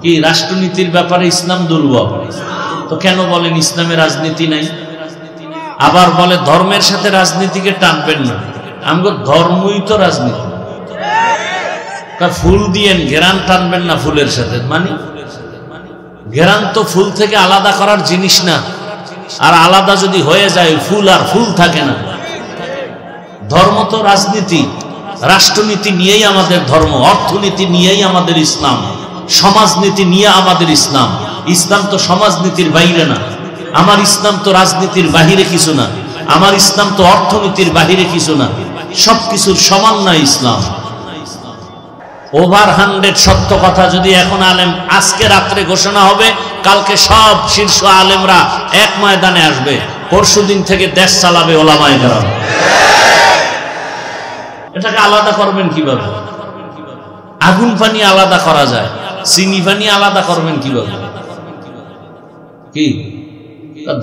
কি রাষ্ট্রনীতির ব্যাপারে ইসলাম দুর্বল? তো কেন বলেন ইসলামে রাজনীতি নাই? আবার বলে ধর্মের সাথে রাজনীতিকে টানবেন না। আমগো ধর্মই তো রাজনীতি। ফুল দিয়েন, ঘেরান টানবেন না ফুলের সাথে। মানে ঘেরান তো ফুল থেকে আলাদা করার জিনিস না, আর আলাদা যদি হয়ে যায় ফুল আর ফুল থাকে না। ধর্ম তো রাজনীতি, রাষ্ট্রনীতি নিয়েই আমাদের ধর্ম, অর্থনীতি নিয়েই আমাদের ইসলাম, সমাজনীতি নিয়ে আমাদের ইসলাম। ইসলাম তো সমাজনীতির বাইরে না, আমার ইসলাম তো রাজনীতির বাহিরে কিছু না, আমার ইসলাম তো অর্থনীতির বাহিরে কিছু না, সবকিছুর সমান না ইসলাম। ওভার 100 সত্য কথা যদি এখন আলেম আজকে রাত্রে ঘোষণা হবে, কালকে সব শীর্ষ আলেমরা এক ময়দানে আসবে, পরশুদিন থেকে দেশ চালাবে ওলামায়ে কেরাম। এটাকে আলাদা করবেন কিভাবে? আগুন পানি আলাদা করা যায়, চিনি পানি আলাদা করবেন কিভাবে? কি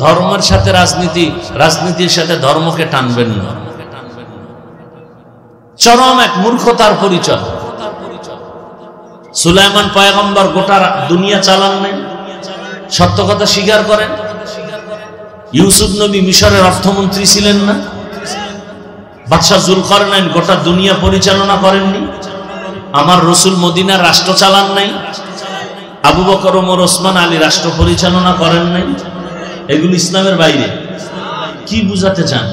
ধর্মের সাথে রাজনীতি, রাজনীতির সাথে ধর্মকে টানবেন না। চরম এক মূর্খতার পরিচয়। সুলাইমান পয়গম্বর গোটা দুনিয়া চালান নাই, সত্য কথা স্বীকার করেন। ইউসুফ নবী মিশরের অর্থমন্ত্রী ছিলেন না? বাদশাহ জুলকারনাইন গোটা দুনিয়া পরিচালনা করেননি? আমার রসুল মদিনার রাষ্ট্র চালান নাই? আবু বকর, ওমর, ওসমান, আলী রাষ্ট্র পরিচালনা করেন নাই? এগুলো ইসলামের বাইরে। কি বুঝাতে চান?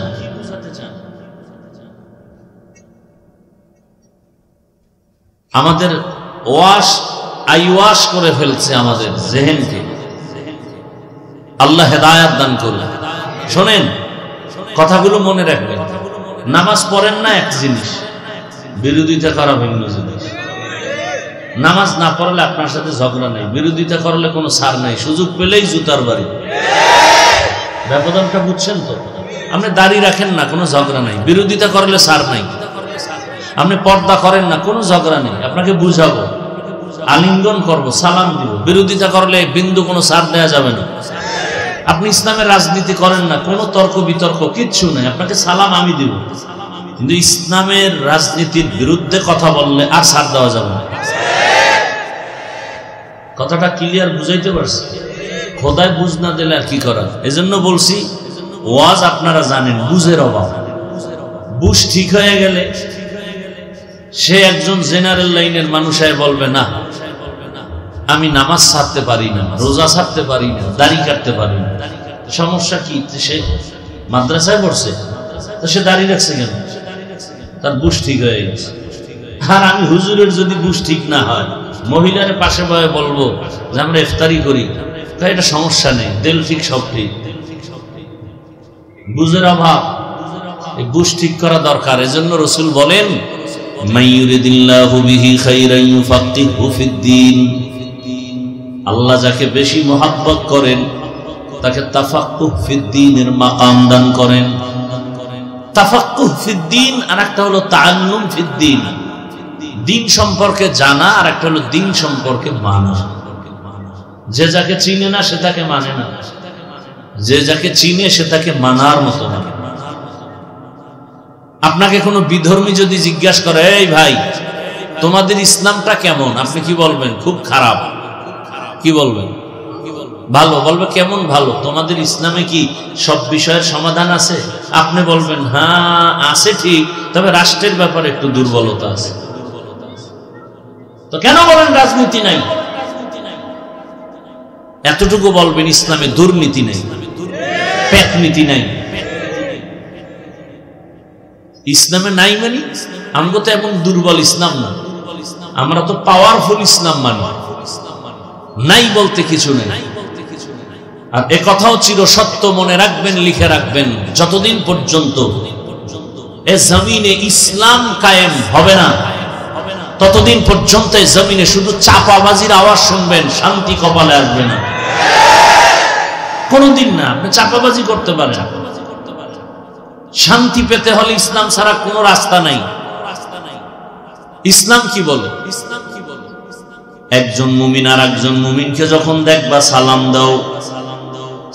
আমাদের ওয়াশ আইওয়াশ করে ফেলছে আমাদের জেহেনকে। আল্লাহ হেদায়াত দান করুন। শোনেন, কথাগুলো মনে রাখবেন। নামাজ পড়েন না এক জিনিস, বিরোধিতা করা ভিন্ন জিনিস। নামাজ না পড়লে আপনার সাথে ঝগড়া নেই, বিরোধিতা করলে কোনো ছাড় নাই, সুযোগ পেলেই জুতার বাড়ি। ব্যবধানটা বুঝছেন তো? আপনি দাড়ি রাখেন না, কোনো ঝগড়া নাই, বিরোধিতা করলে ছাড় নাই। আপনি পর্দা করেন না, কোনো ঝগড়া নেই, আপনাকে বুঝাবো, আলিঙ্গন করবো, সালাম দিব। বিরোধিতা করলে বিন্দু কোনো ছাড় দেওয়া যাবে না। আপনি ইসলামের রাজনীতি করেন না, কোনো তর্ক বিতর্ক কিচ্ছু নাই, আপনাকে সালাম আমি দিব। কিন্তু ইসলামের রাজনীতির বিরুদ্ধে কথা বললে আর ছাড় দেওয়া যাবে না। কথাটা ক্লিয়ার বুঝাইতে পারছি? খোদায় বুঝ না দিলে আর কি করার। এজন্য বলছি, ওয়াজ আপনারা জানেন, বুঝের অভাব। বুঝ ঠিক হয়ে গেলে সে একজন জেনারেল লাইনের মানুষ বলবে, না আমি নামাজ ছাড়তে পারি না, রোজা ছাড়তে পারি না, দাড়ি কাটতে পারি না। সমস্যা কি? সে মাদ্রাসায় পড়ছে, তো সে দাড়ি রাখছে কেন? তার বুঝ ঠিক হয়ে গেছে। আর আমি হুজুরের যদি বুঝ ঠিক না হয়, মহিলার পাশে বয়ে বলবো যে আমরা ইফতারি করি, তাই এটা সমস্যা নেই, দিল ঠিক সব ঠিক। বুঝের অভাব, এই বুঝ ঠিক করা দরকার। এজন্য রাসূল বলেন, মাইয়ুরিদিল্লাহু বিহি খাইরান ইউফাক্কিহু ফিদ্দীন। আল্লাহ যাকে বেশি মহব্বত করেন তাকে তাফাক্কুহ ফিদ্দীনের মাকাম দান করেন। তাফাক্কুহ ফিদ্দীন আর একটা হলো তাআল্লুম ফিদ্দীন, দিন সম্পর্কে জানা, আর একটা হলো দিন সম্পর্কে মানা। যে যাকে চিনে না সে তাকে মানে না, যে যাকে চিনে সে তাকে মানার মতো মানে। আপনাকে কোনো বিধর্মী যদি জিজ্ঞাসা করে, এই ভাই তোমাদের ইসলামটা কেমন, আপনি কি বলবেন? খুব খারাপ। কি বলবেন? ভালো। বলবে কেমন ভালো? তোমাদের ইসলামে কি সব বিষয়ের সমাধান আছে? আপনি বলবেন হ্যাঁ আছে ঠিক, তবে রাষ্ট্রের ব্যাপারে একটু দুর্বলতা আছে। তো কেন বলেন রাজনীতি নাই? এতটুকু বলবেন ইসলামে দুর্নীতি নেই, পেটনীতি নাই। ইসলামে নাই মানে আমরা তো এমন দুর্বল ইসলাম না, আমরা তো পাওয়ারফুল ইসলাম মানি। নাই বলতে কিছু নেই। আর এ কথাও চির সত্য মনে রাখবেন, লিখে রাখবেন, যতদিন পর্যন্ত এ জমিনে ইসলাম কায়েম হবে না, ততদিন পর্যন্ত এই জমিনে শুধু চাপাবাজির আওয়াজ শুনবেন, শান্তি কপালে আসবে না। কোনদিন না। আপনি চাপাবাজি করতে পারেন, শান্তি পেতে হলে ইসলাম ছাড়া কোনো রাস্তা নাই। ইসলাম কি বলে? একজন মুমিন আর একজন মুমিনকে যখন দেখবা সালাম দাও।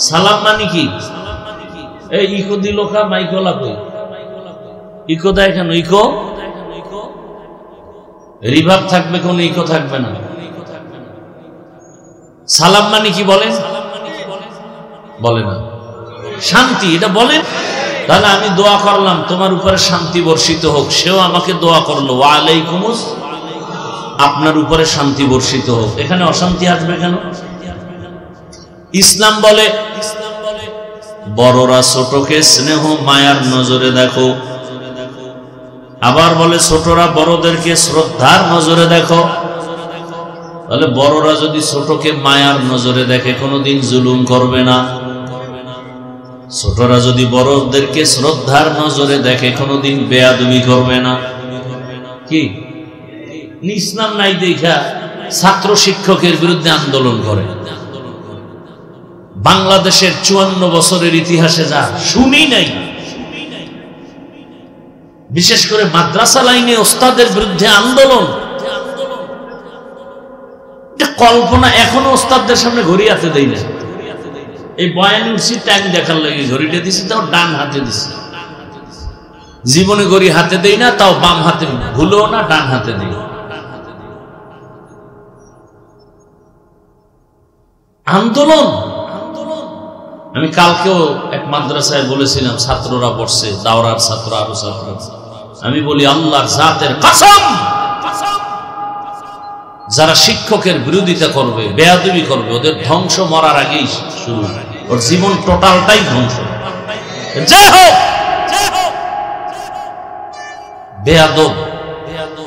সালাম মানে কি? এই ইকো দিল কা মাইকো লাগবে, ইকো দেয় কেন? ইকো রিভার্ব থাকবে, কোন ইকো থাকবে না। সালাম মানে কি বলেন? বলে না। শান্তি, এটা বলেন। তাহলে আমি দোয়া করলাম তোমার উপরে শান্তি বর্ষিত হোক, সেও আমাকে দোয়া করলো ওয়া আলাইকুমুস, আপনার উপরে শান্তি বর্ষিত হোক। এখানে অশান্তি আসবে কেন? ইসলাম বলে বড়রা ছোটকে স্নেহ মায়ার নজরে দেখো, আবার বলে ছোটরা বড়দেরকে শ্রদ্ধার নজরে দেখো। তাহলে বড়রা যদি ছোটকে মায়ার নজরে দেখে কোনোদিন জুলুম করবে না, ছোটরা যদি বড়দেরকে শ্রদ্ধার নজরে দেখে কোনোদিন বেয়াদবি করবে না। কি ইসলাম নাই দেখা ছাত্র শিক্ষকের বিরুদ্ধে আন্দোলন করে। বাংলাদেশের 54 বছরের ইতিহাসে যা শুনি নাই, বিশেষ করে মাদ্রাসা লাইনে ওস্তাদের বিরুদ্ধে আন্দোলন, কল্পনা এখনো ওস্তাদদের সামনে ঘড়ি হাতে দেই না। এই বয়ান উঠছি টাইম দেখার লাগে ঘড়িটা দিছি, তাও ডান হাতে দিছি। জীবনে ঘড়ি হাতে দেই না, তাও বাম হাতে, ভুলেও না ডান হাতে দিই। আন্দোলন। আমি কালকেও এক মাদ্রাসায় বলেছিলাম, ছাত্ররা পড়ছে, দাওরার ছাত্র, আরো ছাত্র। আমি বলি আল্লাহর জাতের কসম, যারা শিক্ষকের বিরোধিতা করবে, বেয়াদবি করবে, ওদের ধ্বংস মরার আগেই শুরু, ওর জীবন টোটালটাই ধ্বংস। যাই হোক, বেয়াদব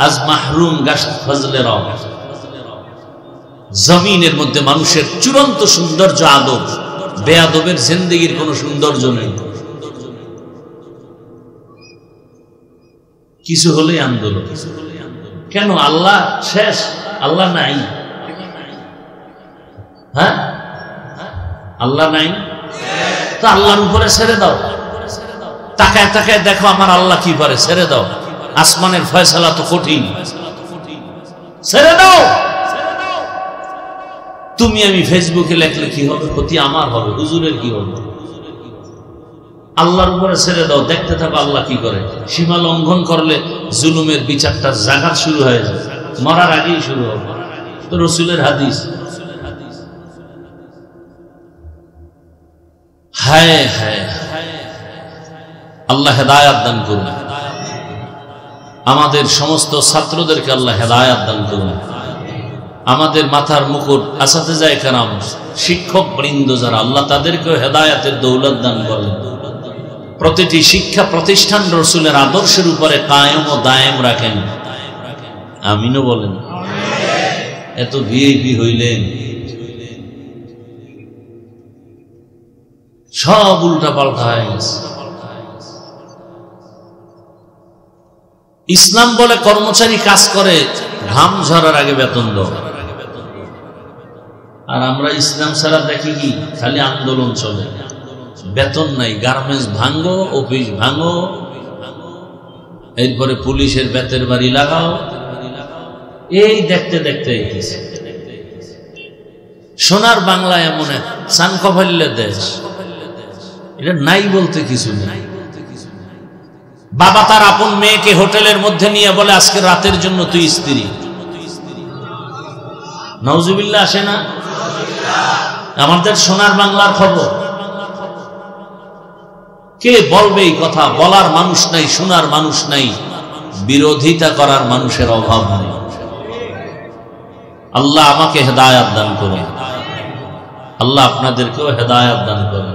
আজ মাহরুম গাছ ফজলে রব। জমিনের মধ্যে মানুষের চূড়ান্ত সৌন্দর্য আদব, বেয়াদবের জিন্দেগির কোন সৌন্দর্য নেই। কিছু হলেই আন্দোলন। কেন? আল্লাহ শেষ, আল্লাহ নাই। হ্যাঁ, আল্লাহ নাই তো আল্লাহর উপরে ছেড়ে দাও। তাকায় তাকায় দেখো আমার আল্লাহ কি পারে, ছেড়ে দাও। আসমানের ফয়সালা তো কঠিন, ছেড়ে দাও। তুমি আমি ফেসবুকে লেখলে কি হবে? ক্ষতি আমার হবে, হুজুরের কি হবে? আল্লাহর উপরে ছেড়ে দাও, দেখতে থাকো আল্লাহ কি করে। সীমা লঙ্ঘন করলে জুলুমের বিচারটা জাগার শুরু হয়ে যায়, মরার আগেই শুরু হবে। তো রসুলের হাদিস। হায় হায়, আল্লাহ হেদায়াত দান করুন। আমাদের সমস্ত ছাত্রদেরকে আল্লাহ হেদায়াত দান করুন। আমাদের মাথার মুকুট আসাতেজায়ে কেরাম, শিক্ষক বৃন্দ যারা, আল্লাহ তাদেরকেও হেদায়াতের দৌলত দান করেন। প্রতিটি শিক্ষা প্রতিষ্ঠান রসুলের আদর্শের উপরে কায়েম ও দায়েম রাখেন। আমিনও বলেন। এত ভিআইপি হইলেন, সব উল্টা পাল্টা হয়ে গেছে। ইসলাম বলে কর্মচারী কাজ করে ঘাম ঝরার আগে বেতন দাও, আর আমরা ইসলাম ছাড়া দেখি কি খালি আন্দোলন চলে, বেতন নাই। গার্মেন্টস ভাঙো, অফিস ভাঙো, এরপরে পুলিশের বেতের বাড়ি লাগাও, এই দেখতে দেখতে সোনার বাংলা এমন এক চানকভাল্য দেশ, এটা নাই বলতে কিছু নেই। বাবা তার আপন মেয়েকে হোটেলের মধ্যে নিয়ে বলে আজকে রাতের জন্য তুই স্ত্রী। নাউজুবিল্লাহ আসে না? আমাদের সোনার বাংলার খবর। কে বলবে এই কথা? বলার মানুষ নাই, শোনার মানুষ নাই, বিরোধিতা করার মানুষের অভাব নেই। আল্লাহ আমাকে হেদায়াত দান করুন, আল্লাহ আপনাদেরকেও হেদায়াত দান করুন।